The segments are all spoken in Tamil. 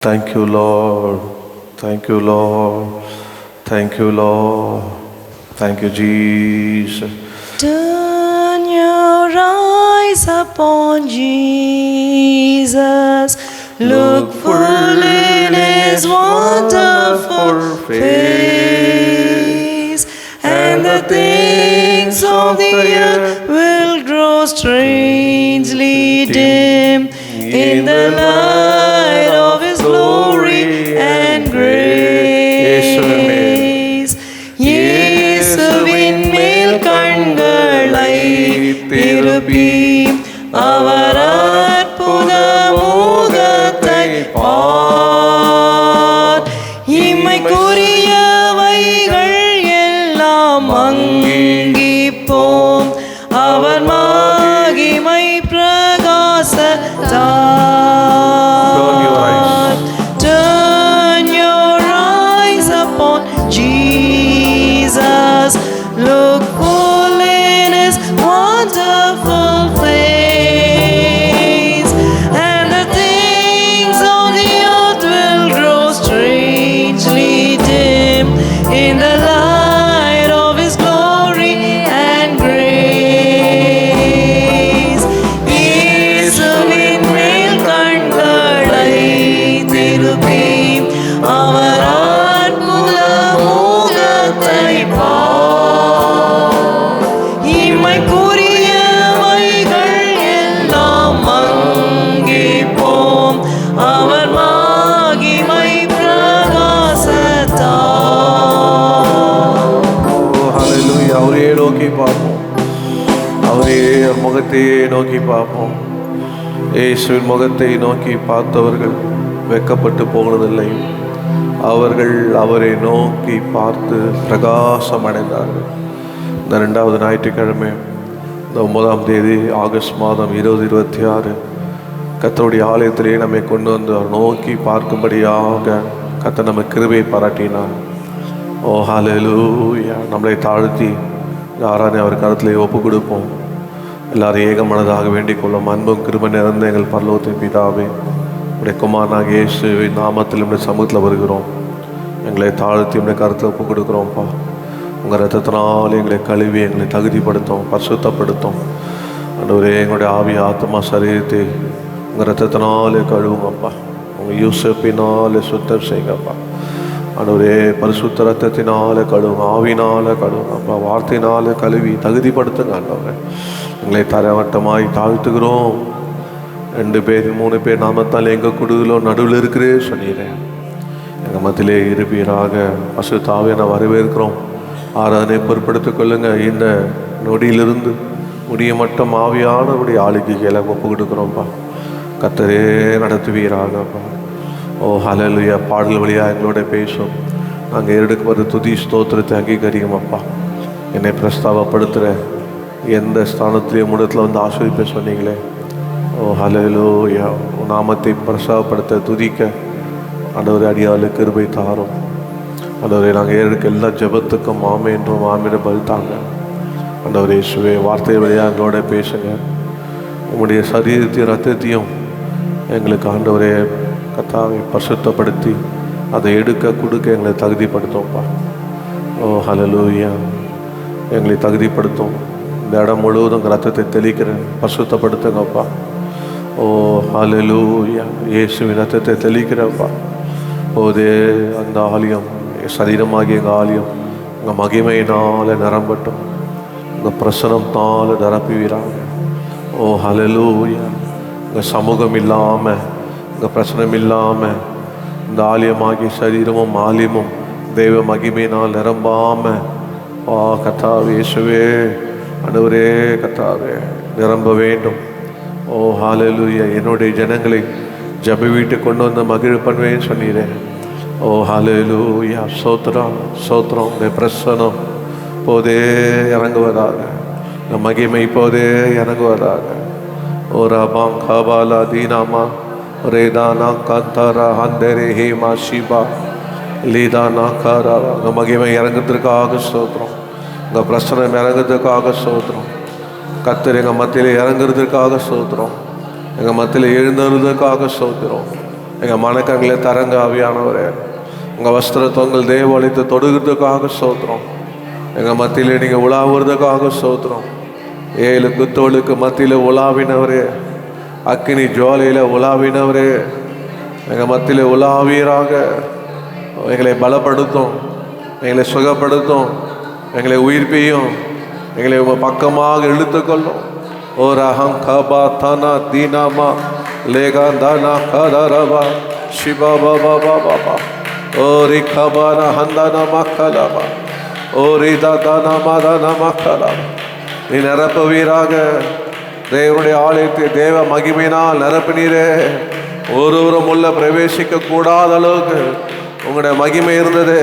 Thank you, Lord. Thank you, Lord. Thank you, Lord. Thank you, Jesus. Turn your eyes upon Jesus. Look full in his wonderful face, and the things of the earth will grow strangely dim in the light of his glory and grace. இயேசுவின் மேல் கண்களை திருப்பி அவர் அற்புத முகத்தை பார். இம்மைக்குரியவைகள் எல்லாம் மங்கிப்போம் அவர் மகிமை பிரகாசத்தால். Turn your eyes upon Jesus. Look full in his wonderful face, and the things of the earth will grow strangely dim in the light of his glory and grace. இயேசுவின் மேல் கண்களை திருப்பி அவர் அற்புத முகத்தை பார். இம்மைக்குரியவைகள் எல்லாம் மங்கிப்போம் அவர் மகிமை பிரகாசத்தால். Oh, hallelujah. அவரே நோக்கி பார்ப்போம். அவரே முகத்தையே நோக்கி பார்ப்போம். இயேசுவின் முகத்தை நோக்கி பார்த்தவர்கள் வெட்கப்பட்டு போகிறதில்லை. அவர்கள் அவரை நோக்கி பார்த்து பிரகாசம் அடைந்தார்கள். இந்த 2வது ஞாயிற்றுக்கிழமை இந்த 9ஆம் தேதி ஆகஸ்ட் மாதம் 2026 கர்த்தருடைய ஆலயத்திலே நம்மை கொண்டு வந்து அவர் நோக்கி பார்க்கும்படியாக கர்த்தர் நம்ம கிருபையை பாராட்டினார். ஓ ஹல்லேலூயா. நம்மளை தாழ்த்தி ஆராதனை அவர் கருத்திலே ஒப்பு கொடுப்போம். எல்லாரும் ஏகமனதாக வேண்டிக் கொள்ளும். அன்பும் கிருபை நிறைந்த எங்கள் பரலோகத்தின் பிதாவே, உடைய குமாரனாகிய இயேசுவின் நாமத்தில் நம்முடைய சமூகத்தில் வருகிறோம். எங்களை தாழ்த்தி நம்முடைய கருத்தில் ஒப்பு கொடுக்குறோம்ப்பா. உங்கள் ரத்தத்தினால் எங்களை கழுவி எங்களை தகுதிப்படுத்தும், பரிசுத்தப்படுத்தும். ஆண்டவரே, எங்களுடைய ஆவி ஆத்மா சரீரத்தை உங்கள் ரத்தத்தினாலே கழுவுங்கப்பா. உங்கள் யூசப்பினாலே சுத்தம் செய்யுங்கப்பா. ஆண்டவரே, பரிசுத்த ரத்தத்தினாலே கழுவுங்க, ஆவினாலே கழுவுங்கப்பா. வார்த்தையினாலே கழுவி தகுதிப்படுத்துங்க. ஆண்டவரே, எங்களை தரவட்டமாய் தாழ்த்துகிறோம். 2 பேர் 3 பேர் நாமத்தால் எங்கள் குடுவிலோ நடுவில் இருக்கிறே சொன்னீரேன். எங்கள் மத்தியிலே இருப்பீராக. பசுத்தாவே நான் வரவேற்கிறோம். ஆராதனை பொறுப்படுத்திக் கொள்ளுங்க. இந்த நொடியிலிருந்து முடிய மட்டும் ஆவியானவருடைய ஆளுக்கு கீழே ஒப்பு கொடுக்குறோம்ப்பா. கர்த்தரே நடத்துவீராகப்பா. ஓ ஹல்லேலூயா. பாடல் வழியாக எங்களோட பேசும். நாங்கள் ஏறெடுக்கும்போது துதி ஸ்தோத்திரத்தை அங்கீகரிங்கப்பா. என்னை பிரஸ்தாபப்படுத்துகிற எந்த ஸ்தானத்திலையும் இடத்துல வந்து ஆஸ்வதிப்ப சொன்னீங்களே. ஓ ஹல்லேலூயா. நாமத்தை பிரஸ்தாபப்படுத்த துதிக்க ஆண்டவரே அடியாளுக்கு கிருபை தாரும். ஆண்டவரே, நாங்கள் ஏறெடுக்க எல்லா ஜெபத்துக்கும் ஆமென்றும் ஆமென் பதில். ஆண்டவரே இயேசுவே, வார்த்தை வழியாக எங்களோட பேசுங்க. உங்களுடைய சரீரத்தையும் ரத்தத்தையும் எங்களுக்கு ஆண்டவரே கர்த்தாவை பரிசுத்தப்படுத்தி அதை எடுக்க கொடுக்க எங்களை தகுதிப்படுத்தும்ப்பா. ஓ ஹல்லேலூயா. எங்களை தகுதிப்படுத்தும். இந்த இடம் முழுவதும் ரத்தத்தை தெளிக்கிறேன், பரிசுத்தப்படுத்துங்கப்பா. ஓ ஹல்லேலூயா. இயேசுவின் ரத்தத்தை தெளிக்கிறப்பா. போதே அந்த ஆலயம், சரீரமாகிய எங்கள் ஆலயம் உங்கள் மகிமையினால் நிரம்பட்டும். உங்கள் பிரசனத்தால் நிரப்புவீராங்க. ஓ ஹல்லேலூயா. உங்கள் சமூகம் இல்லாமல், உங்கள் பிரசனம் இல்லாமல் இந்த ஆலயமாகிய சரீரமும் ஆலயமும் தெய்வ மகிமையினால் நிரம்பாமல் கர்த்தாவே இயேசுவே, ஆண்டவரே கர்த்தாவே நிரம்ப வேண்டும். ஓ ஹல்லேலூயா. என்னுடைய ஜனங்களை ஜெப வீட்டுக்கு கொண்டு வந்து மகிழ பண்ணுவேன்னு சொன்னீரேன். ஓ ஹல்லேலூயா. சோத்திரம் சோத்திரம். பிரசனம் போதே இறங்குவதாக, இந்த மகிமை போதே இறங்குவதாக. ஓ ரபாம் கபாலா தீனாமா ரேதானா கந்தரா ஹந்தரே ஹேமா ஷிபா லீதானா காரா. உங்கள் மகிமை இறங்குறதுக்காக சோத்திரம். உங்கள் பிரசனம் இறங்குறதுக்காக சோத்திரம். கர்த்தர் எங்கள் மத்தியில் இறங்குறதுக்காக சோத்திரம். எங்கள் மத்தியில் எழுந்ததுக்காக ஸ்தோத்திரம். எங்கள் மனக்கண்களை தரங்க ஆவியானவரே. உங்கள் வஸ்திரத்தை உங்கள் தேவாலயத்தை தொடுகிறதுக்காக ஸ்தோத்திரம். எங்கள் மத்தியில் நீங்கள் உலாவுறதுக்காக ஸ்தோத்திரம். 7 குத்தோளுக்கு மத்தியில் உலாவினவரே, அக்கினி ஜுவாலையில் உலாவினவரே, எங்கள் மத்தியில் உலாவீராக. எங்களை பலப்படுத்தும், எங்களை சுகப்படுத்தும், எங்களை உயிர்ப்பியும், எங்களை உங்கள் பக்கமாக இழுத்துக்கொள்ளும். ஓ ரஹம் கபா தனா தீனாமா லேகா தானா கதரபா சிபா பாபா பாபா ஓ ரி கபானா ஹந்தானா மக்கலபா ஓ ரி தானா மாதானா மக்கலபா. நீ நிரப்புவீராக. தேவனுடைய ஆலயத்தை தேவ மகிமையினால் நிரப்பினீரே. ஒருவரும் உள்ள பிரவேசிக்க கூடாத அளவுக்கு உங்களுடைய மகிமை இருந்தது.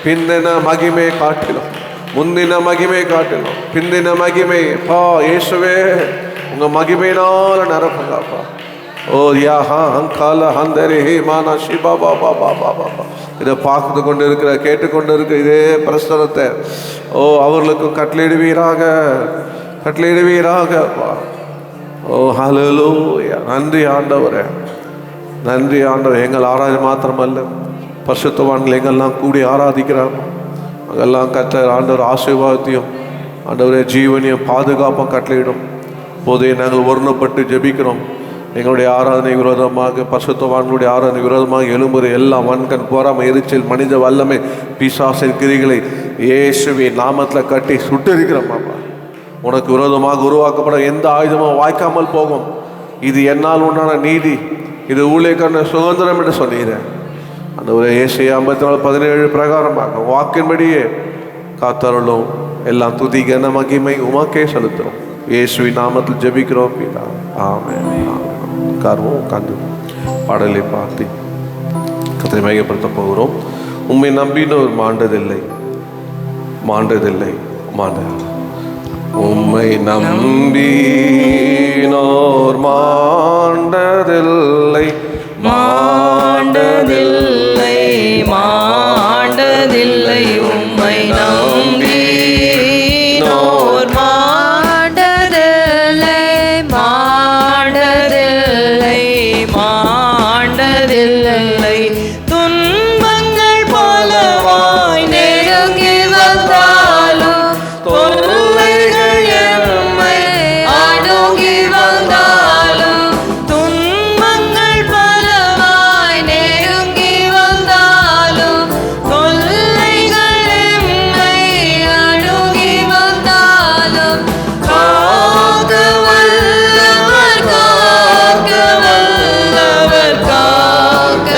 பிந்தின மகிமை காட்டிலும், முந்தின மகிமை காட்டிலும், பிந்தின மகிமை பா இயேசுவே உங்கள் மகிமையினால் நிரப்புங்கப்பா. ஓ யாஹா அங்கால ஹந்தரி மானா ஷிபா பாபா பாபா பாபா. இதை பார்த்து கொண்டு இருக்கிற, கேட்டுக்கொண்டு இருக்கிற இதே பிரசனத்தை ஓ அவர்களுக்கும் கட்டளையிடுவீராக, கட்டளையிடுவீராகப்பா. ஓ ஹல்லேலூயா. நன்றி ஆண்டவரே, நன்றி ஆண்டவர். எங்கள் ஆராய்ச்சி மாத்திரமல்ல, பரிசுத்தவான்கள் எங்கெல்லாம் கூடி ஆராதிக்கிறாங்க அங்கெல்லாம் கர்த்தர் ஆண்டவர் ஆசீர்வாதத்தையும் ஆண்டவரே ஜீவனையும் பாதுகாப்பும் கட்டளையிடும் போதே நாங்கள் ஒருணப்பட்டு ஜெபிக்கிறோம். எங்களுடைய ஆராதனை விரோதமாக, பரிசுத்தவான்களுடைய ஆராதனை விரோதமாக எழும்புற எல்லா வன்கண் போராமை எரிச்சல் மனித வல்லமை பிசாசின் கிரிகளை இயேசுவின் நாமத்தில் கட்டி சுட்டெரிக்கிறோம். பாப்பா, உனக்கு விரோதமாக உருவாக்கப்பட எந்த ஆயுதமும் வாய்க்காமல் போகும். இது என்னால் உண்டான நீதி, இது ஊழியக்கான சுதந்திரம் என்று சொன்னீரேன். அந்த ஒரு ஏசாயா 54:17 பிரகாரமாக வாக்கின்படியே காத்தருளும். எல்லாம் துதி கன மகிமை உமக்கே செலுத்துறோம். இயேசுவின் நாமத்தில் ஜெபிக்கிறோம் பிதா. ஆமென். உட்கார்வோம். உட்கார்ந்து பாடலை பார்த்து கர்த்தரை மையப்படுத்த போகிறோம். உம்மை நம்பினோர் மாண்டதில்லை, மாண்டதில்லை, மாண்ட. உம்மை நம்பினோர் மாண்டதில்லை, மாண்டதில்லை, மாண்டதில்லை. உம்மை நம்பினோர் மாண்டதில்லை, மாண்டதில்லை, மாண்டதில்லை. துன்பங்கள் பலவாய் நெருங்கி வந்தாலும், தொல்லைகள் எம்மை அணுகி வந்தாலும், துன்பங்கள் பலவாய் நெருங்கி வந்தாலும், தொல்லைகள் எம்மை அணுகி வந்தாலும், காக்க வல்லவர், காக்க வல்லவர், காக்க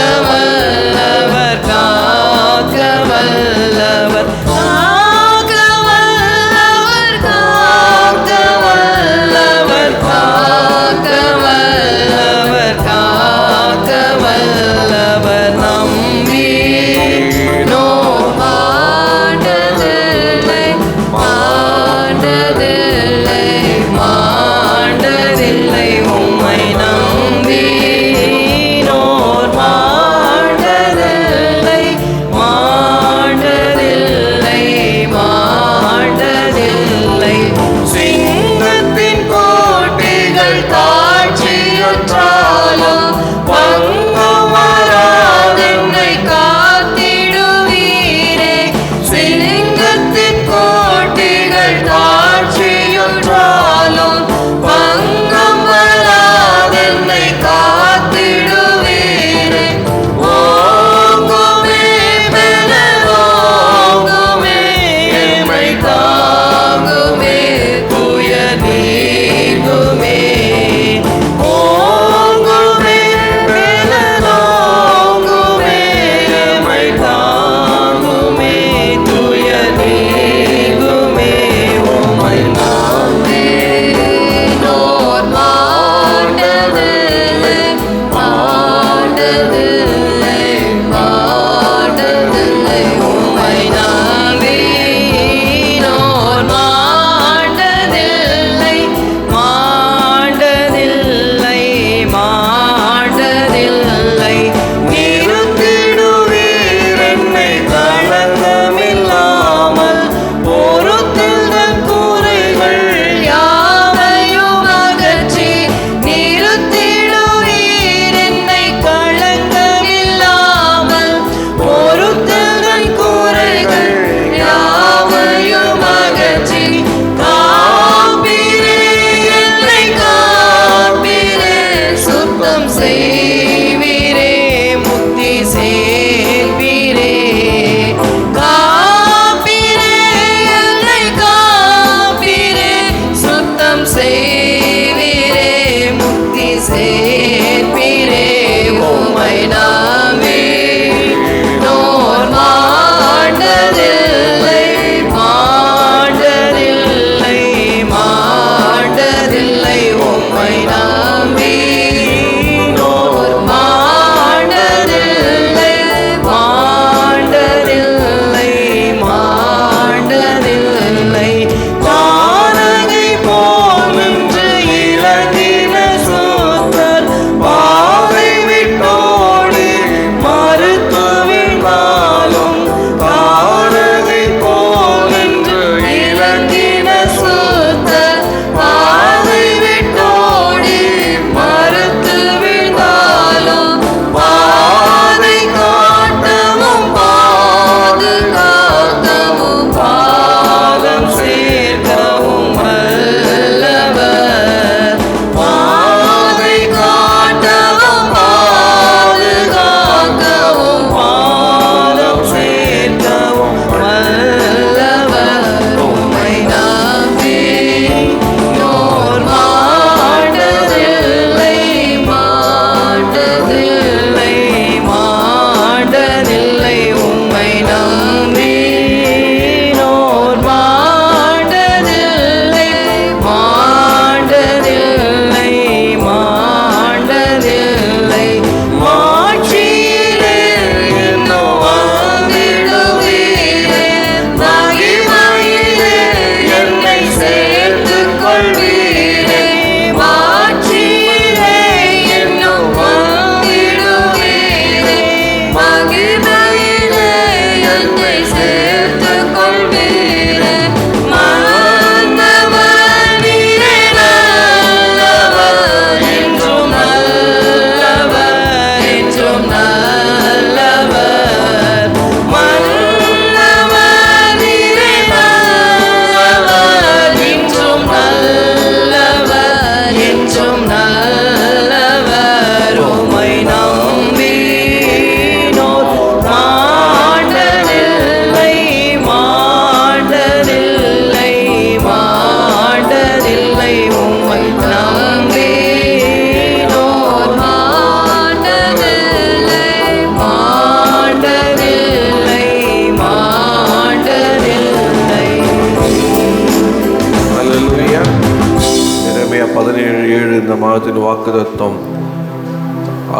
இந்த மாதத்தின் வாக்குத்தத்தம்,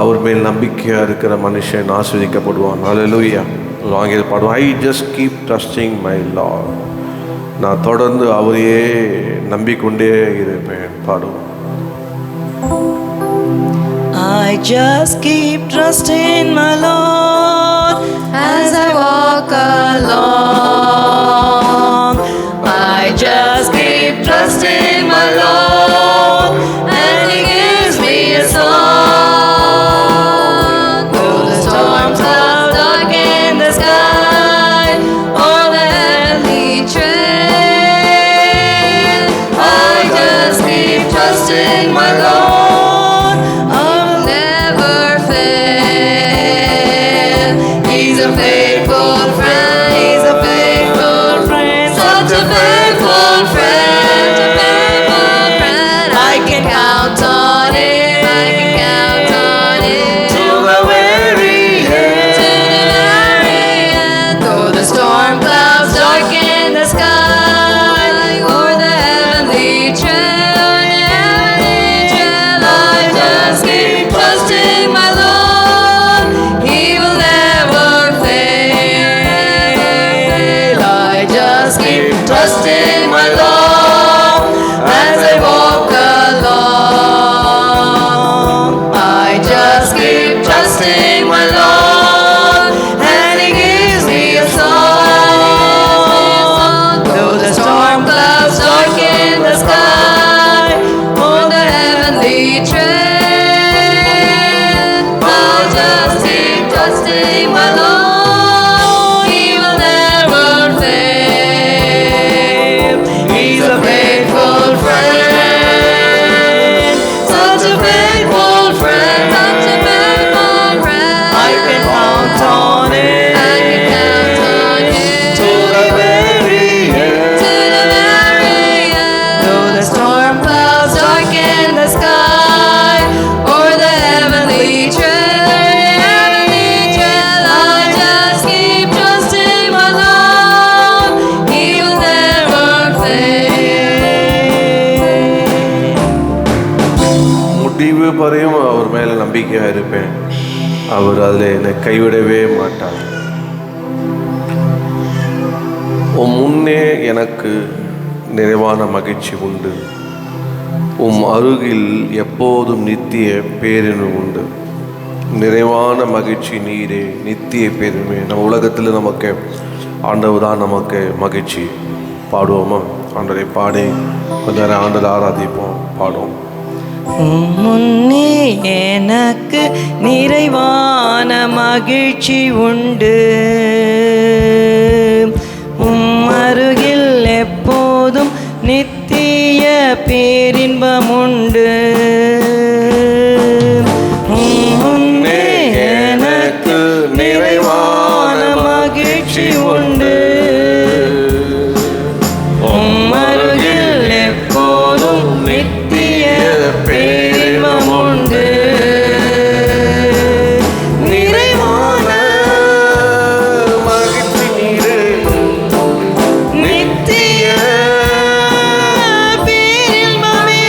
அவர் மேல் நம்பிக்கையாக இருக்கிற மனுஷன் ஆஸ்வதிக்கப்படுவான். ஹல்லேலூயா. ஆங்கில பாடுவோம், I just keep trusting my Lord. நான் தொடர்ந்து அவரையே நம்பிக்கொண்டே இருப்பேன். பாடுவோம். I just keep trusting my Lord as I walk along. I just keep trusting my Lord, and He gives me a song. Though the storm clouds darken the sky, or the heavenly train, I just keep trusting my Lord. Trusting my Lord as I walk along. I just keep trusting my Lord, and He gives me a song. Though the storm clouds darken the sky, on the heavenly train, I just keep trusting my Lord. முடிவு வரையும் அவர் மேலே நம்பிக்கையாக இருப்பேன். அவர் அதில் என்னை கைவிடவே மாட்டார். உம் முன்னே எனக்கு நிறைவான மகிழ்ச்சி உண்டு, உம் அருகில் எப்போதும் நித்திய பேரின்பம் உண்டு. நிறைவான மகிழ்ச்சி நீரே, நித்திய பேரின்பமே. நம்ம உலகத்தில் நமக்கு ஆண்டவர் தான் நமக்கு மகிழ்ச்சி. பாடுவோமா? ஆண்டவரை பாடி கொஞ்ச நேரம் ஆண்டவரை ஆராதிப்போம். பாடுவோம். முன்னே எனக்கு நிறைவான மகிழ்ச்சி உண்டு, உம் அருகில் எப்போதும் நித்திய பேரின்பம் உண்டு. முன்னே எனக்கு நிறைவான மகிழ்ச்சி உண்டு, உம் அருகில் எப்போதும் நித்திய பேரின்பம் உண்டு. நிறைவான மகிழ்ச்சி நீரே, நித்திய பேரின்பமே.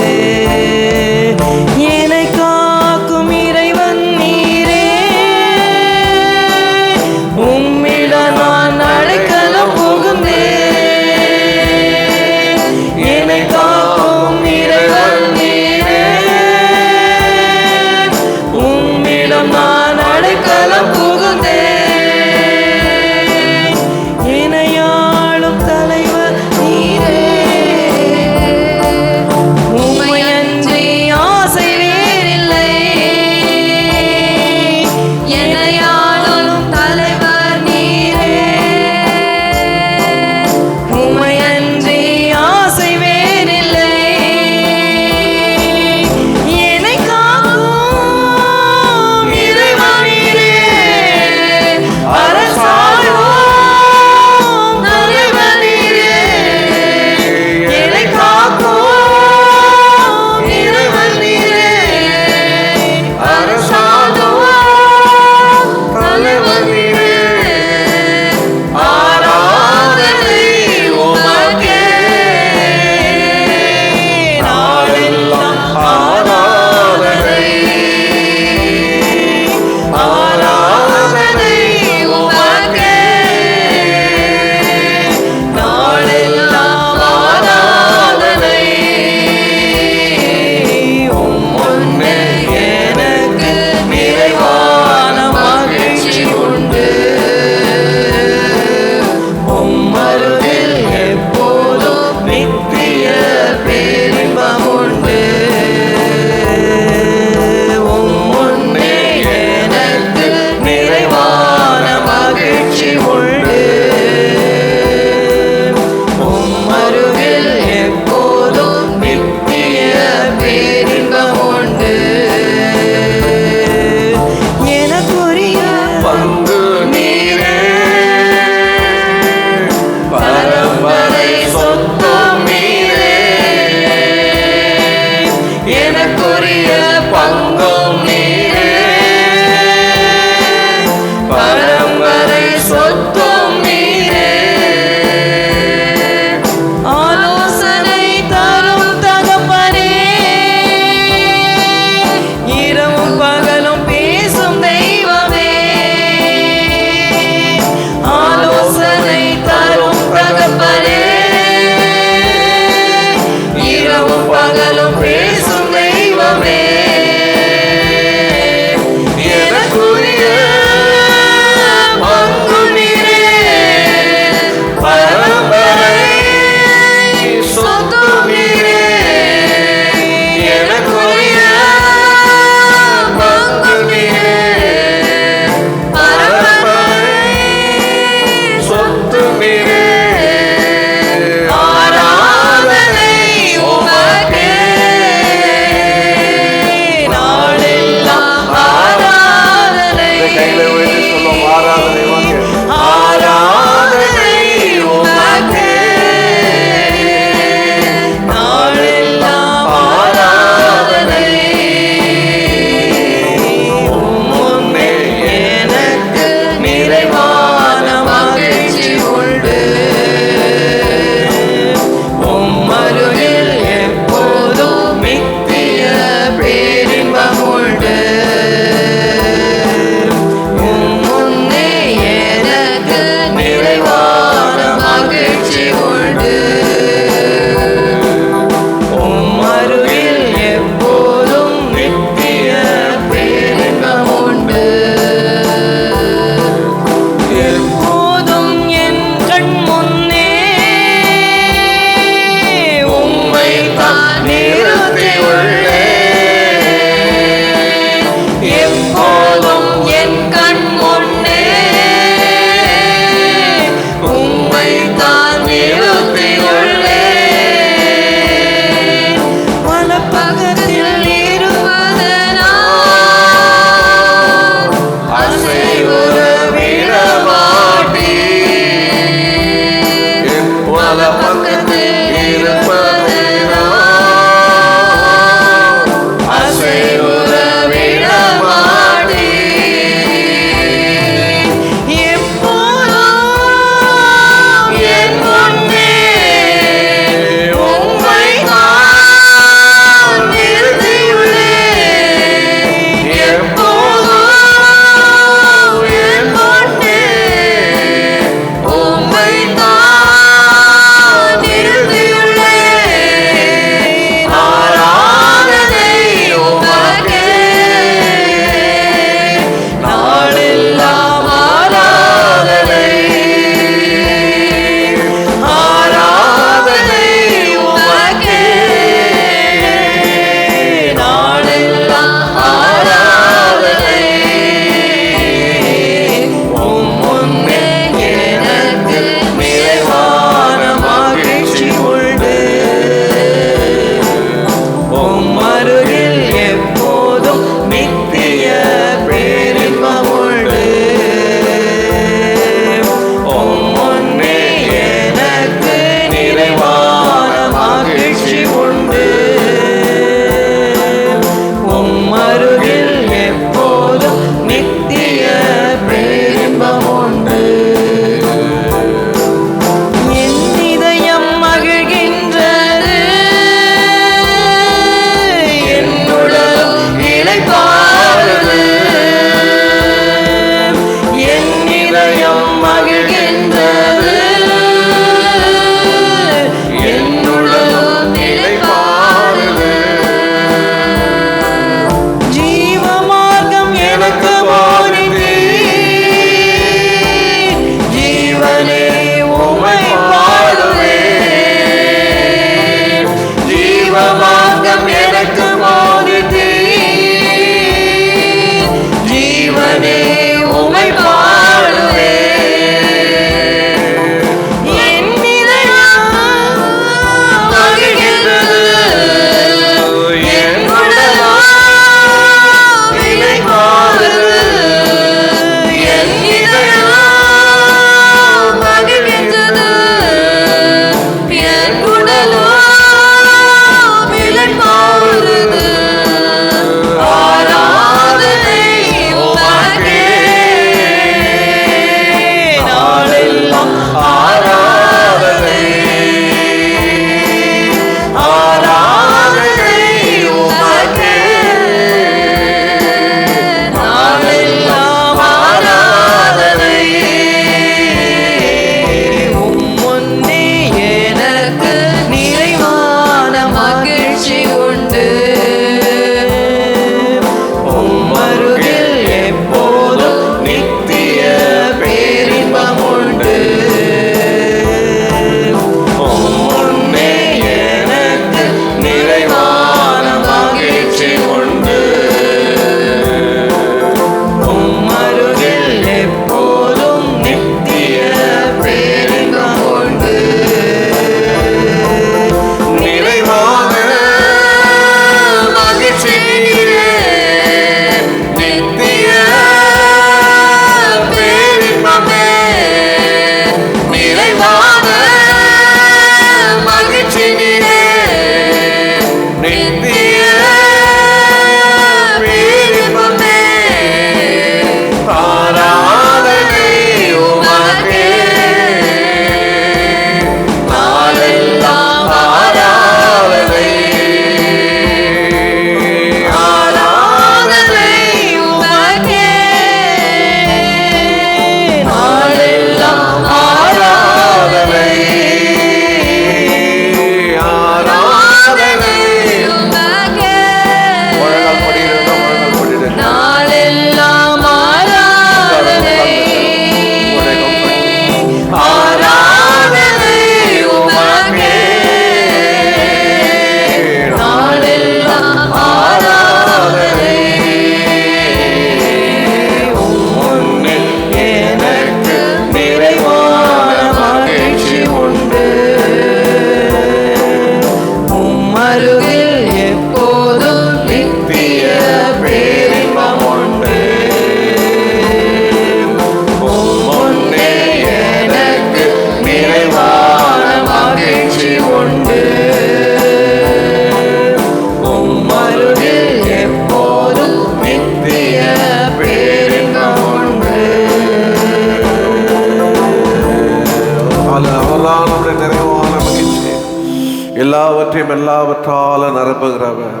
எல்லாவற்றாலும் நிரப்புகிறவர்.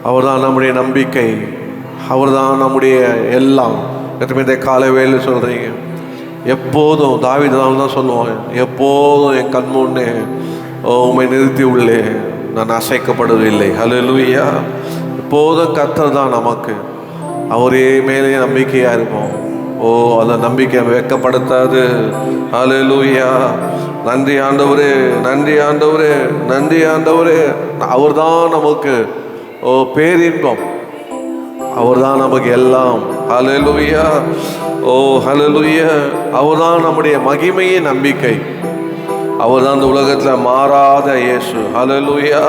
அவர்தான் நம்முடைய நம்பிக்கை, அவர்தான் நம்முடைய எல்லாம். இந்த காலை வேலை சொல்கிறீங்க, எப்போதும் தாவீது தான் சொல்லுவான், எப்போதும் என் கண் முன்னே உம்மை நிறுத்தி உள்ளே நான் அசைக்கப்படுவதில்லை. ஹல்லேலூயா. எப்போதும் கர்த்தர் தான் நமக்கு, அவரே மேலே நம்பிக்கையாக இருப்போம். அந்த நம்பிக்கை வெட்கப்படுத்தாது. ஹல்லேலூயா. நன்றி ஆண்டவரே, நன்றி ஆண்டவரே, நன்றி ஆண்டவரே. அவர் தான் நமக்கு பேரின்பம், அவர் தான் நமக்கு எல்லாம். ஹல்லேலூயா. ஹல்லேலூயா. அவர் தான் நம்முடைய மகிமையின் நம்பிக்கை, அவர் தான் இந்த உலகத்தில் மாறாத இயேசு. ஹல்லேலூயா.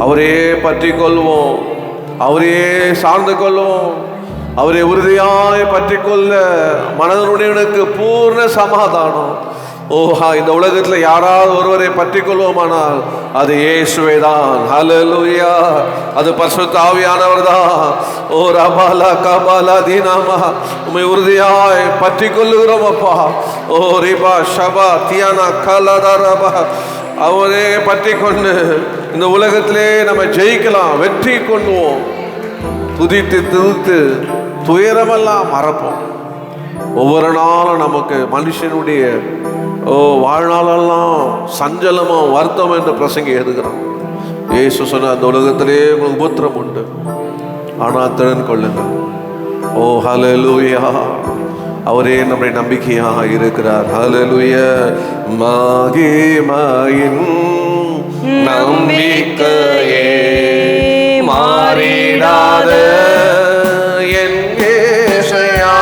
அவரே பற்றி கொள்வோம், அவரே சார்ந்து கொள்வோம், அவரை உறுதியாய் பற்றி கொள்ள மனதனுடையவனுக்கு பூர்ண சமாதானம். இந்த உலகத்தில் யாராவது ஒருவரை பற்றி கொள்வோமானால் அது இயேசுவே தான். ஹல்லேலூயா. அது பரிசுத்த ஆவியானவர் தான். ரபாலா கபாலா தீனாமா, உம்மை உறுதியாய் பற்றி கொள்ளுகிறோம் அப்பா. ரிபா ஷபா தியானா கலதா ரபா, அவரே பற்றி கொண்டு இந்த உலகத்திலே நம்ம ஜெயிக்கலாம், வெற்றி கொள்வோம். துதித்து துதித்து துயரமெல்லாம் மறப்போம். ஒவ்வொரு நாளும் நமக்கு மனுஷனுடைய வாழ்நாளெல்லாம் சஞ்சலமும் வருத்தம் என்று பிரசங்கி எழுதுகிறான். இயேசு சொன்ன, அந்த உலகத்திலே உங்களுக்கு உபத்திரம் உண்டு, ஆனால் திறன் கொள்ளுங்க. ஹல்லேலூயா. அவரே நம்முடைய நம்பிக்கையாக இருக்கிறார். ஹல்லேலூயா. மகிமையின் நம்பிக்கையே மாறிடாத என் இயேசையா,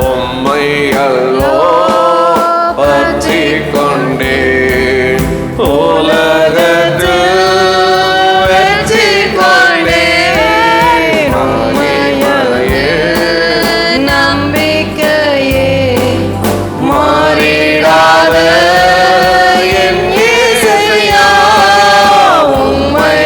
உம்மை அல்லோ பற்றி கொண்டேன், உலகத்து வெற்றி கொண்டேன். மகிமையே நம்பிக்கையே மாறிடாத என் இயேசையா, உம்மை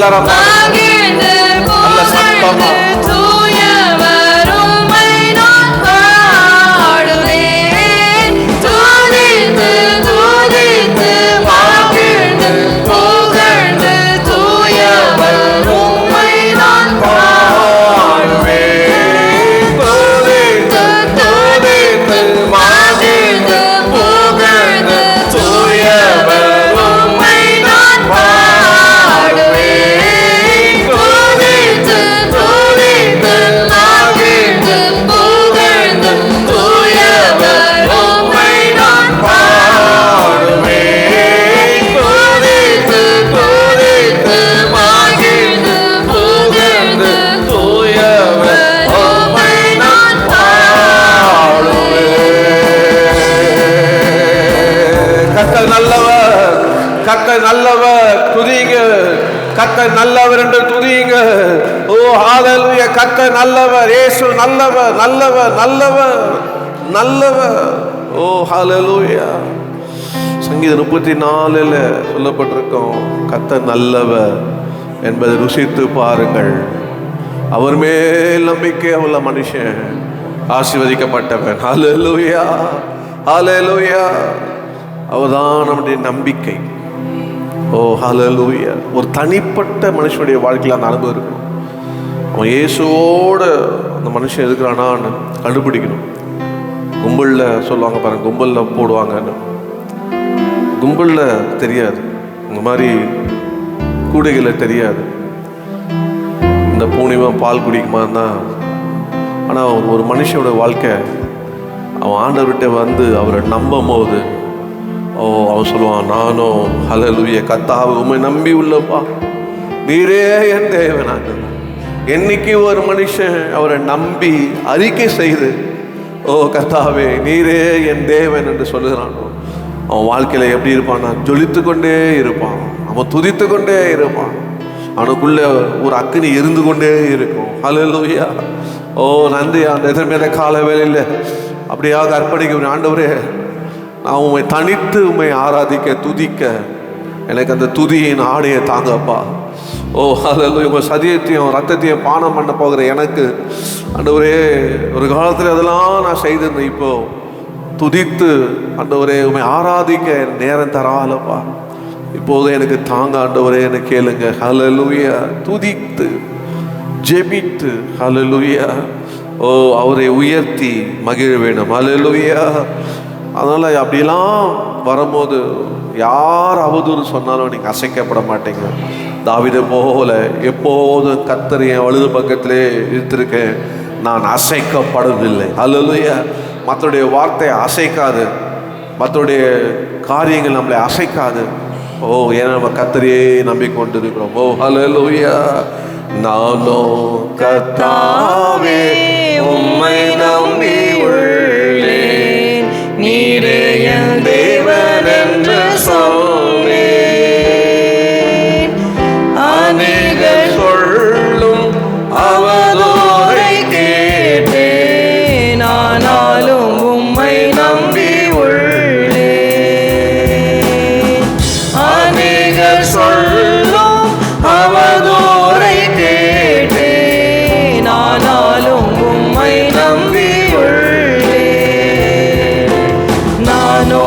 எல்லாரும் மகிழ்ந்து நல்ல சத்தமா தூயவர் உம்மை நான் பாடுவேன். துதித்து துதித்து மகிழ்ந்து புகழ்ந்து தூயவர் உம்மை நான் பாடுவேன். துதித்து துதித்து மகிழ்ந்து புகழ்ந்து தூயவர் உம்மை நான் பாடுவேன். துதித்து துதித்து மகிழ்ந்து புகழ்ந்து தூயவர் உம்மை நான் பாடுவேன். துதித்து துதித்து மகிழ்ந்து புகழ்ந்து தூயவர் உம்மை நான் கர்த்தர் நல்லவர், கர்த்தர் நல்லவர், துதிங்க. கர்த்தர் நல்லவர் என்று துதிங்க. ஓ ஹalleluya, கர்த்தர் நல்லவர், இயேசு நல்லவர், நல்லவர், நல்லவர், நல்லவர். ஓ ஹalleluya. சங்கீதம் 34 சொல்லப்பட்டிருக்கும், கர்த்தர் நல்லவர் என்பதை ருசித்து பாருங்கள். அவர் மேல் நம்பிக்கை உள்ள மனுஷன் ஆசீர்வதிக்கப்பட்டவன். ஹalleluya, ஹalleluya. அவர்தான் நம்முடைய நம்பிக்கை. ஓ ஹalleluya. ஒரு தனிப்பட்ட மனுஷனுடைய வாழ்க்கையில் அந்த அனுபவம் இருக்கணும். அவன் இயேசுவோட அந்த மனுஷன் இருக்கிறானான்னு கண்டுபிடிக்கணும். கும்பலில் சொல்லுவாங்க பாருங்க, கும்பலில் போடுவாங்கன்னு. கும்பலில் தெரியாது, இந்த மாதிரி கூடைகளில் தெரியாது இந்த பூனிவன் பால் குடிக்குமா தான். ஆனால் ஒரு மனுஷனோட வாழ்க்கை அவன் ஆண்டவர்கிட்ட வந்து அவரை நம்பும் போது, ஓ அவன் சொல்லுவான், நானும் ஹalleluya கர்த்தாவே உம்மை நம்பி உள்ளப்பா, நீரே என் தேவனாக. என்னைக்கு ஒரு மனுஷன் அவரை நம்பி அறிக்கை செய்து, ஓ கர்த்தாவே நீரே என் தேவன் என்று சொல்லுகிறானோ, அவன் வாழ்க்கையில் எப்படி இருப்பான்னா ஜொலித்து கொண்டே இருப்பான். அவன் துதித்து கொண்டே இருப்பான். அவனுக்குள்ள ஒரு அக்கினி எரிந்து கொண்டே இருக்கும். ஹalleluya. ஓ நன்றி அந்த எதிர்மேல கால வேலையில் அப்படியாக அர்ப்பணிக்க ஆண்டவரே, நான் உண்மை தனித்து உண்மை ஆராதிக்க துதிக்க எனக்கு அந்த துதியின் ஆடையை தாங்கப்பா. ஓ ஹalleluya. உங்கள் சதியத்தையும் ரத்தத்தையும் பானம் பண்ண போகிற எனக்கு ஆண்டவரே, ஒரு காலத்தில் அதெல்லாம் நான் செய்திருந்தேன், இப்போ துதித்து ஆண்டவரே உண்மை ஆராதிக்க நேரம் தராலப்பா, இப்போது எனக்கு தாங்க ஆண்டவரே எனக்கு கேளுங்க. ஹalleluya. துதித்து ஜெபித்து ஹalleluya. ஓ அவரை உயர்த்தி மகிழ வேணும். ஹalleluya. அதனால் அப்படிலாம் வரும்போது யார் அவதூறு சொன்னாலும் நீங்கள் அசைக்கப்பட மாட்டீங்க. தாவீதை போல எப்போதும் கர்த்தர் என் வலது பக்கத்திலே இருந்திருக்கேன், நான் அசைக்கப்படுவதில்லை. ஹalleluya. மற்றவருடைய வார்த்தை அசைக்காது, மற்றவருடைய காரியங்கள் நம்மளை அசைக்காது. ஓ ஏன்னா நம்ம கர்த்தரையே நம்பிக்கொண்டு இருக்கிறோம். ஓ ஹalleluya. நானோ கர்த்தாவே உம்மை நம்பி உள்ளேன், நீரே என் தேவன் என்று சொன்னேன். அநேகர் சொல்லும் அவதூறை கேட்டேன், ஆனாலும் உம்மை நம்பி உள்ளேன். அநேகர் சொல்லும் அவதூறை கேட்டேன், ஆனாலும் உம்மை நம்பி உள்ளேன். நானோ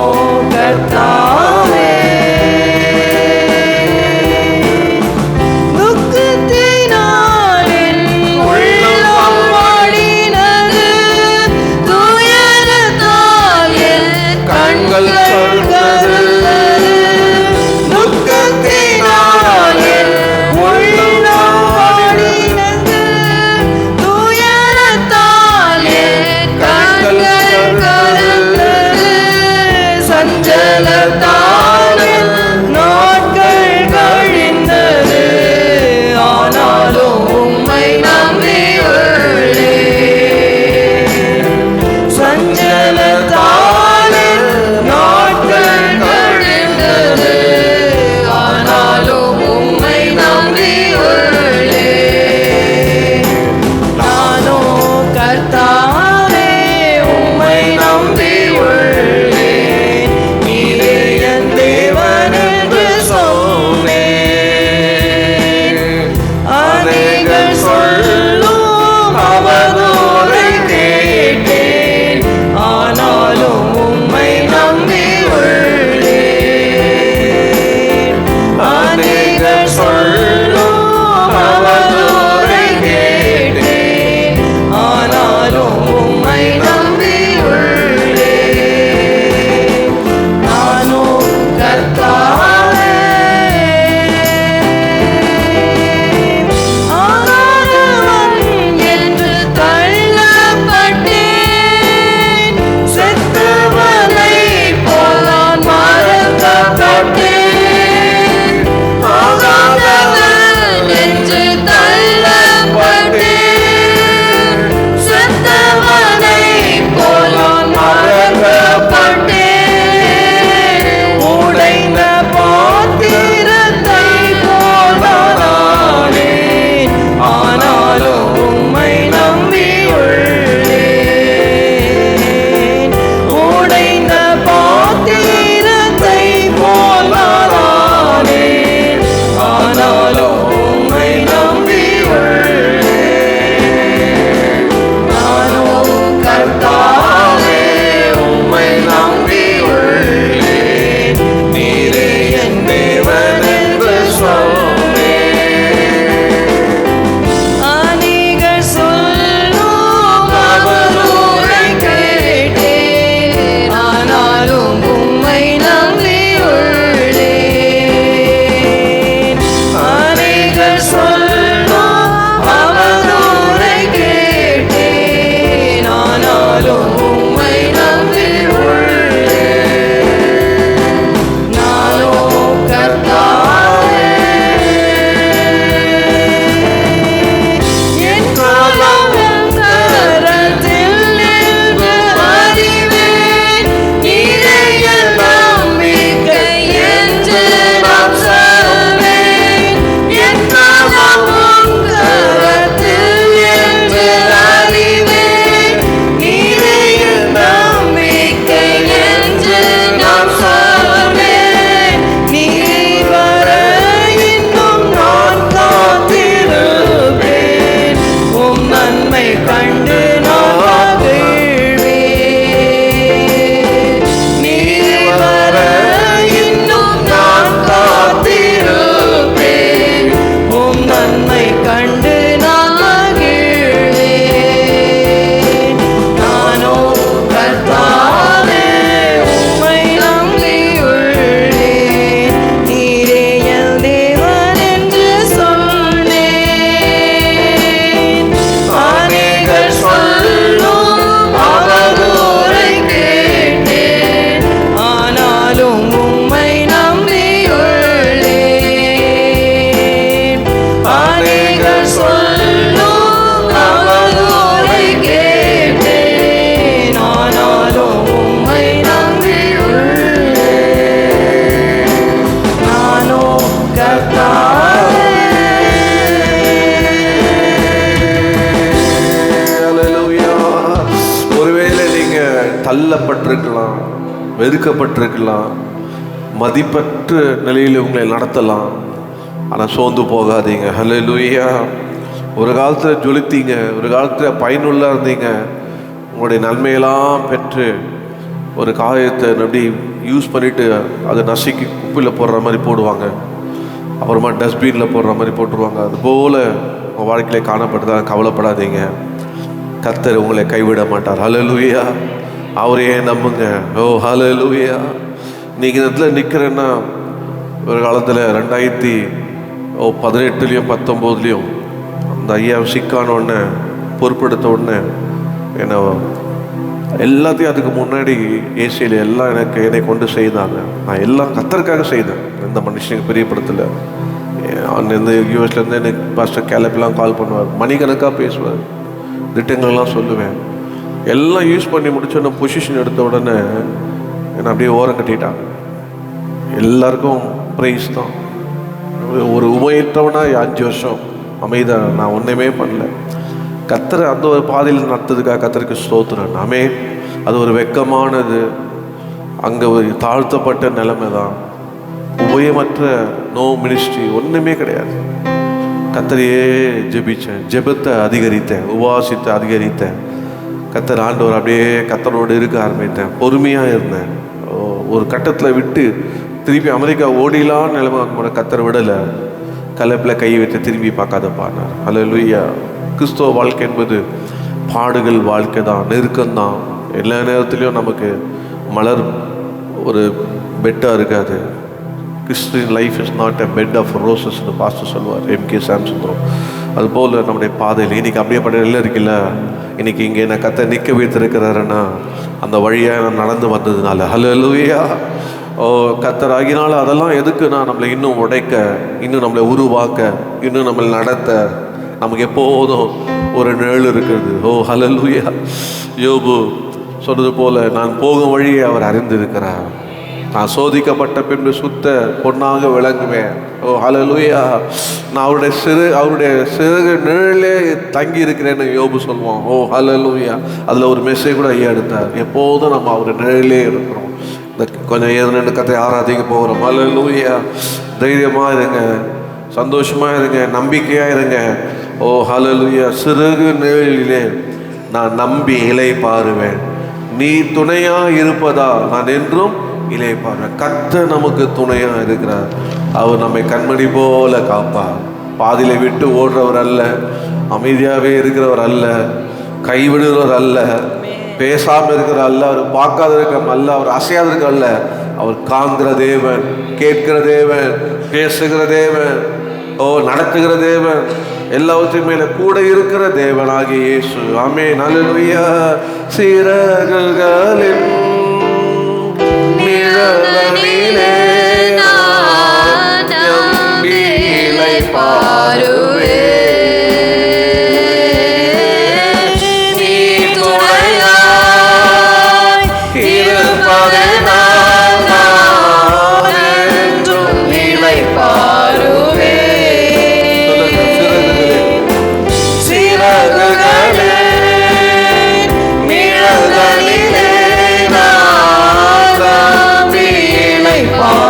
ஹல்லேலூயா. ஒருவேளை நீங்க தள்ளப்பட்டிருக்கலாம், வெறுக்கப்பட்டிருக்கலாம், மதிப்பற்ற நிலையில் உங்களை நடத்தலாம். ஆனால் சோர்ந்து போகாதீங்க. ஹல்லேலூயா. ஒரு காலத்தில் ஜொலித்தீங்க, ஒரு காலத்தில் பயனுள்ள இருந்தீங்க, உங்களுடைய நன்மையெல்லாம் பெற்று ஒரு காயத்தை அப்படி யூஸ் பண்ணிவிட்டு அதை நசுக்கி குப்பையில் போடுற மாதிரி போடுவாங்க, அப்புறமா டஸ்ட்பினில் போடுற மாதிரி போட்டுருவாங்க. அதுபோல் உங்கள் வாழ்க்கையில காணப்பட்டதான். கவலைப்படாதீங்க, கர்த்தர் உங்களை கைவிட மாட்டார். ஹல்லேலூயா. அவரையே நம்புங்க. ஓ ஹல்லேலூயா. நீங்கள் இடத்துல நிற்கிறேன்னா, ஒரு காலத்தில் 2018 19 அந்த ஐயா சிக்கான உடனே பொறுப்பெடுத்த உடனே என்ன எல்லாத்தையும் அதுக்கு முன்னாடி ஏசியில் எல்லாம் என்னை கொண்டு செய்தாங்க. நான் எல்லாம் கர்த்தருக்காக செய்தேன். எந்த மனுஷனுக்கு பிரியப்படுத்தலை. இந்த யூஎஸ்லேருந்து எனக்கு பாஸ்டர் கேலப்லாம் கால் பண்ணுவார், மணிக்கணக்காக பேசுவார், திட்டங்கள்லாம் சொல்லுவேன். எல்லாம் யூஸ் பண்ணி முடிச்சோன்னே பொசிஷன் எடுத்த உடனே என்னை அப்படியே ஓரம் கட்டிட்டாங்க. எல்லாருக்கும் ப்ரைஸ் தான். ஒரு உமையிட்டவனா 5 வருஷம் அமைதியாக நான் ஒன்றுமே பண்ணல. கர்த்தரை அந்த ஒரு பாதையில் நடத்ததுக்காக கர்த்தருக்கு ஸ்தோத்திரம். நாமே அது ஒரு வெட்கமானது, அங்கே ஒரு தாழ்த்தப்பட்ட நிலைமை தான். உபயமற்ற நோ மினிஸ்ட்ரி ஒன்றுமே கிடையாது. கர்த்தரையே ஜெபித்தேன், ஜெபத்தை அதிகரித்தேன், உபவாசித்தை அதிகரித்தேன். கர்த்தர் ஆண்டவர் அப்படியே கர்த்தரோடு இருக்க ஆரம்பித்தேன். பொறுமையாக இருந்தேன். ஒரு கட்டத்தில் விட்டு திருப்பி அமெரிக்கா ஓடிலான்னு நிலைமை கூட கர்த்தர் விடலை. கலப்பில் கை வைத்து திரும்பி பார்க்காத பாடினார். ஹல்லேலூயா. கிறிஸ்துவ வாழ்க்கை என்பது பாடுகள் வாழ்க்கை தான், நெருக்கம்தான். எல்லா நேரத்துலையும் நமக்கு மலர் ஒரு பெட்டாக இருக்காது. Christian life is not a bed of ரோசஸ்ன்னு பாஸ்டர் சொல்லுவார், MK சாம்சுந்தரம். அதுபோல் நம்முடைய பாதையில் இன்றைக்கி அப்படியே படையில இருக்குல்ல, இன்றைக்கி இங்கே நான் கர்த்தர் நிற்க வைத்திருக்கிறாருன்னா அந்த வழியாக நான் நடந்து வந்ததுனால. ஹல்லேலூயா. கர்த்தர் ஆகினால அதெல்லாம் எதுக்குன்னா நம்மளை இன்னும் உடைக்க, இன்னும் நம்மளை உருவாக்க, இன்னும் நம்மளை நடத்த நமக்கு எப்போதும் ஒரு நிழல் இருக்கிறது. ஓ ஹல்லேலூயா. யோபு சொன்னது போல, நான் போகும் வழியை அவர் அறிந்திருக்கிறார். நான் சோதிக்கப்பட்ட பின்பு சுத்த பொன்னாக விளங்குவேன். ஓ ஹல்லேலூயா. நான் அவருடைய சிறகு நிழலே தங்கி இருக்கிறேன்னு யோபு சொல்லுவான். ஓ ஹல்லேலூயா. அதில் ஒரு மெசேஜ் கூட ஐயா எடுத்தார், எப்போதும் நம்ம அவருடைய நிழலே இருக்கிறோம். இந்த கொஞ்சம் ஏதோ கத்தை ஆராதிக்க போகிறோம். ஹல்லேலூயா. தைரியமாக இருங்க, சந்தோஷமாக இருங்க, நம்பிக்கையாக இருங்க. ஓ ஹல்லேலூயா. சிறகு நிழலிலே நான் நம்பி இலை பாருவேன், நீ துணையாக இருப்பதா நான் என்றும் இலை பாருவேன். கர்த்தர் நமக்கு துணையாக இருக்கிறார். அவர் நம்மை கண்மணி போல காப்பார். பாதியில விட்டு ஓடுறவர் அல்ல, அமைதியாகவே இருக்கிறவர் அல்ல, கைவிடுறவர் அல்ல, பேசாமல் இருக்கிற அல்ல, அவர் பார்க்காத இருக்க அல்ல, அவர் அசையாத இருக்க அல்ல. அவர் காண்கிற தேவன், கேட்கிற தேவன், பேசுகிற தேவன், நடத்துகிற தேவன், எல்லாவற்றையும் மேல கூட இருக்கிற தேவனாகிய இயேசு. ஆமென். ஹல்லேலூயா. சிறகுகளின் நிழலிலே நான் நம்பி இளைப்பாறுவேன். நீ துணையாய் இருப்பதனால் நான் என்றும் இளைப்பாறுவேன். சிறகுகளே நிழலிலே நான் நம்பி இளைப்பாறுவேன்.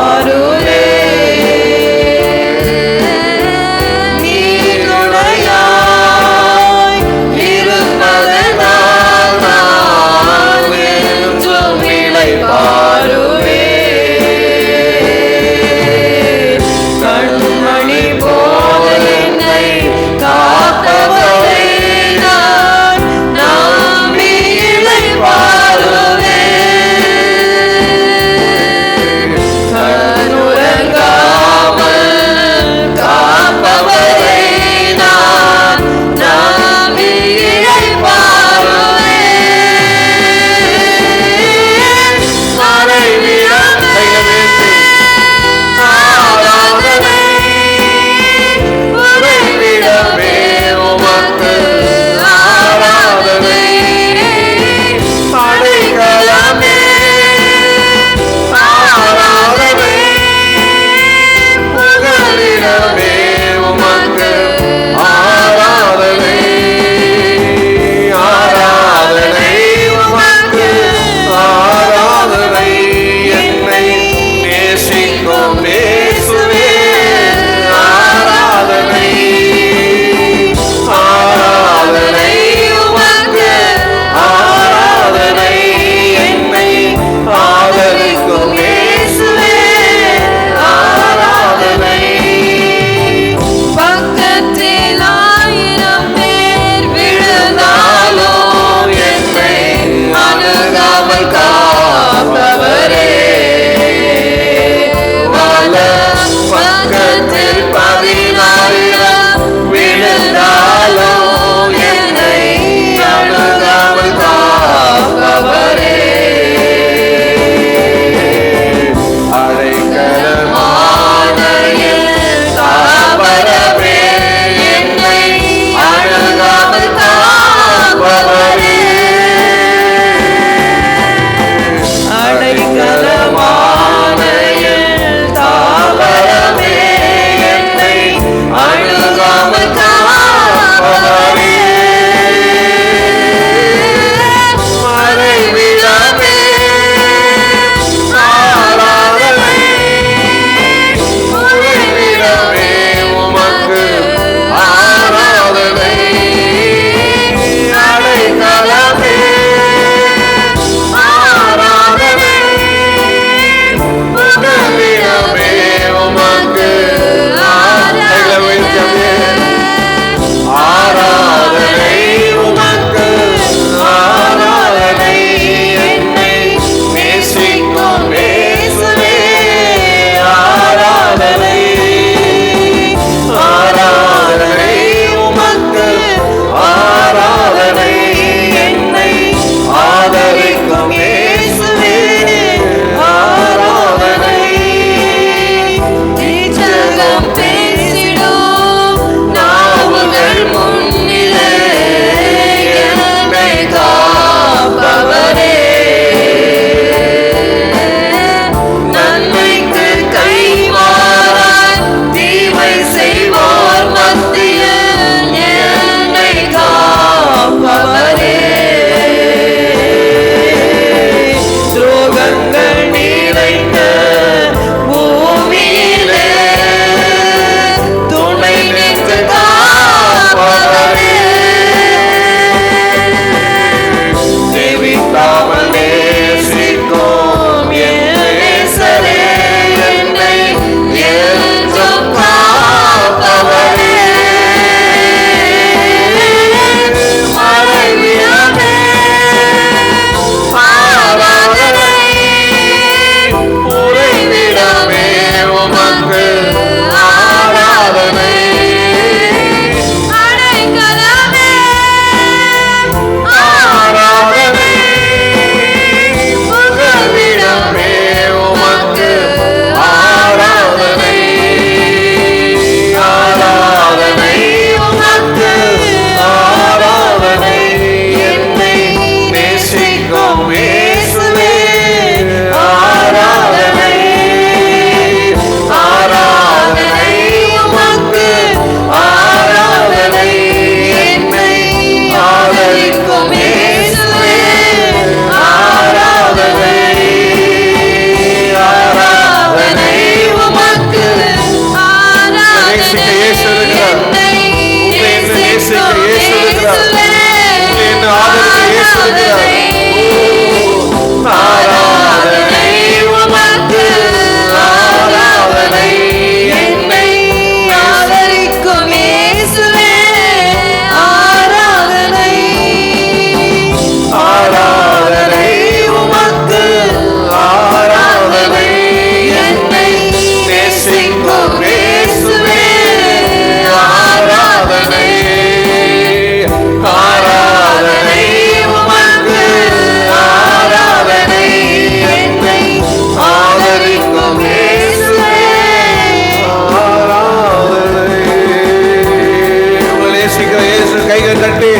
கையை தட்டி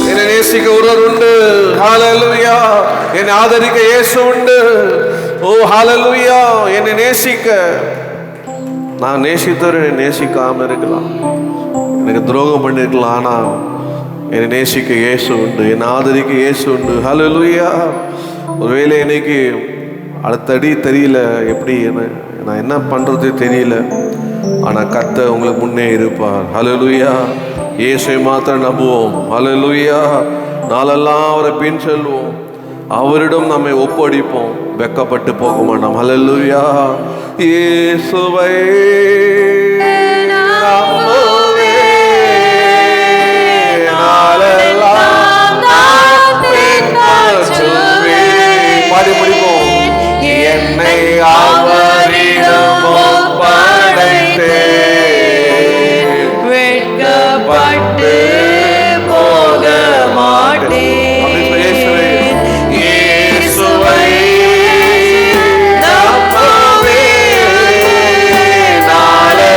என்னை நேசிக்க ஒருவர் உண்டு. ஹalleluya. என்னை ஆதரிக்க இயேசு உண்டு. ஓ ஹalleluya. என்னை நேசிக்க, நான் நேசித்தவர் என்னை நேசிக்காம இருக்கலாம், எனக்கு துரோகம் பண்ணிருக்கலாம், ஆனா என்னை நேசிக்க இயேசு உண்டு, என்னை ஆதரிக்க இயேசு உண்டு. ஹalleluya. ஒருவேளை இன்னைக்கு அடுத்தடி தெரியல, எப்படி நான் என்ன பண்றது தெரியல, ஆனா கர்த்தர் உங்களுக்கு முன்னே இருப்பார். ஹalleluya. இயேசுவை மாத்திரம் நம்புவோம். ஹalleluya. நாளெல்லாம் அவரை பின் செல்வோம், அவரிடம் நம்மை ஒப்படைப்போம், வெக்கப்பட்டு போக மாட்டோம். ஹalleluya. இயேசுவை பாடி முடிப்போம். என்னை அவரிடம் ஒப்படைத்தேன், வெட்கப்பட்டு போக மாட்டேன். இயேசுவை நம்புவேன், நாளெல்லாம்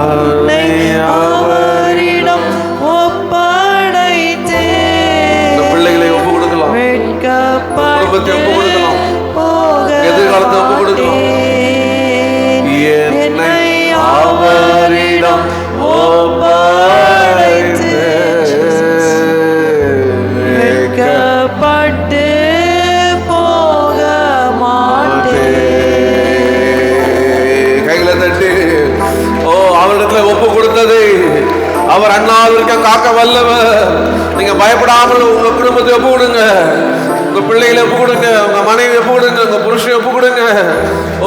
என்னை அவரிடம் ஒப்படைத்தேன். பிள்ளைகளை ஒப்பு கொடுக்கலாம், குடும்பத்தை ஒப்பு கொடுக்கலாம், எதிர்காலத்தை ஒப்பு கொடுக்கலாம். என்னை அவரிடம் வெட்கப்பட்டு போக மாட்டேன். கைகளை தட்டி அவரிடத்துல ஒப்பு கொடுத்தது அவர் அண்ணாவிற்கும் காக்க வல்லவர். நீங்க பயப்படாமல் உங்க குடும்பத்தை ஒப்பு கொடுங்க, உங்க பிள்ளைகளை ஒப்பு கொடுங்க, உங்க மனைவி ஒப்பு கொடுங்க, உங்க புருஷனை ஒப்பு கொடுங்க,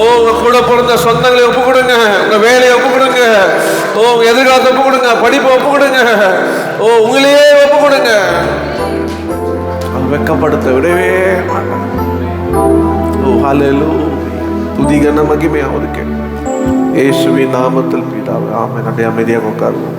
உங்க கூட பிறந்த சொந்தங்களை ஒப்பு கொடுங்க, உங்க வேலையை ஒப்பு கொடுங்க, உங்க எதிர்காலத்தை ஒப்பு கொடுங்க, படிப்பை ஒப்பு கொடுங்க, உங்களையே ஒப்பு கொடுங்க. வெட்கப்படுத்த விடவே மாட்டாங்க. துதிகன மகிமை அவருக்கு. இயேசுவின் நாமத்தில் பிதாவே ஆமென். அப்படியே அமைதியாக உட்காருவோம்.